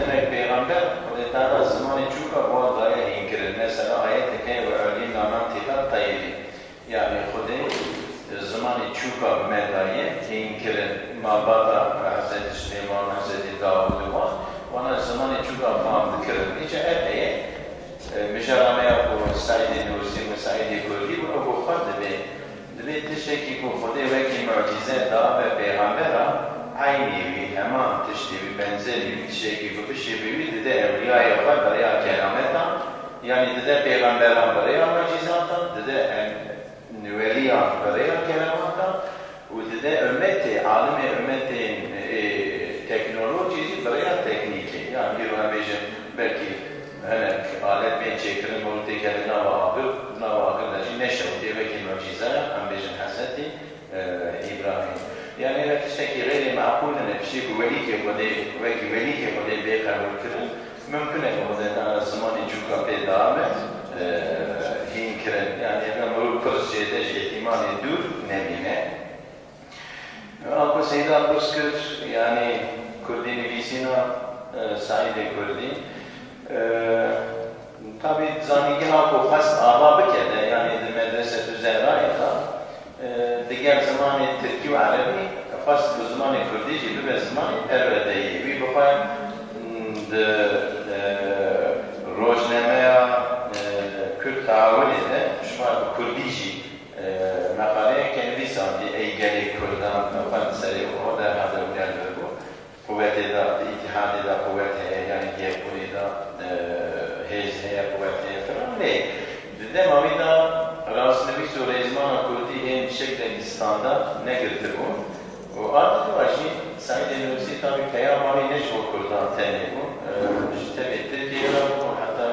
demek peygamber Kur'an'da zamanı çok vazaya inkirir. Mesela ayet-i kerime ve örneğin anam tilat tayiri. Yani Kur'an zamanı çok medayı inkirir. Mabada Hz. Süleyman, Hz. Davud var. Ona zamanı çok fazla kırır. İşte epey müjarame yapıyor. Said-i Nursi ve Said-i Kurdi bunu bu farklı bir tişteki bu Kur'an ve ki mucize da ve peygamber aynı bir hemen tişteki benzeri bir tişteki bu tişteki de evliya yapar baraya kerameta yani de peygamberler baraya mucizatan de veliyan baraya keramata ve de ümmeti alemi ümmeti teknolojisi baraya tekniki yani bir amacı belki alet ben çekirim onu tekerine navakır da neşe diye belki mucize amacın Hazreti İbrahim. Yani eğer tişteki gayri makul bir şey veli ki bir kabul kırın mümkün o zamanı çok devam hinkirin yani bu prosjede ihtimali dur nemine. Ama Seyyid Abdülskır yani Kurdin Visina Said-i Kurdi tabi zanigin halkı has ağabey kede yani medrese-i Zehra'yla diğer zamanı Türkçe ve Arabi fas bu zamanı Kurdi gibi ve zamanı Erbedeyi ve bu pay rojnemeye Kürt taavül ile şuma Kurdici makaleye kendi sandı eygeli Kurdan falan seri o da hadırlar bu kuvveti da ittihadi da kuvveti yani diyekuni da hezheye kuvveti falan ne de mavida Rasnevi Sureyzman Kurdi en şekilde İslam'da ne getirdi o artık var şey Said-i Nursi tabi Peygamber'i ne çok Kurdan teni bu tabi Türkiye'de bu hatta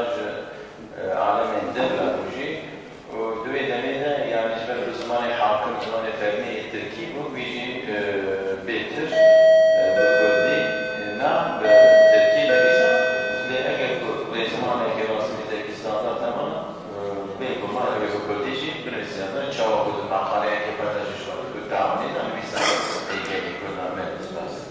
alemin devlet bu şey o düve demede yani bu zamanı hakkın zamanı fermi Türkiye bu bir betir bu Kurdi na Türkiye'de ise de eğer bu zamanı Rasnevi Türkistan'da tamam belki bu Kurdici bir mesela çava bu makaleye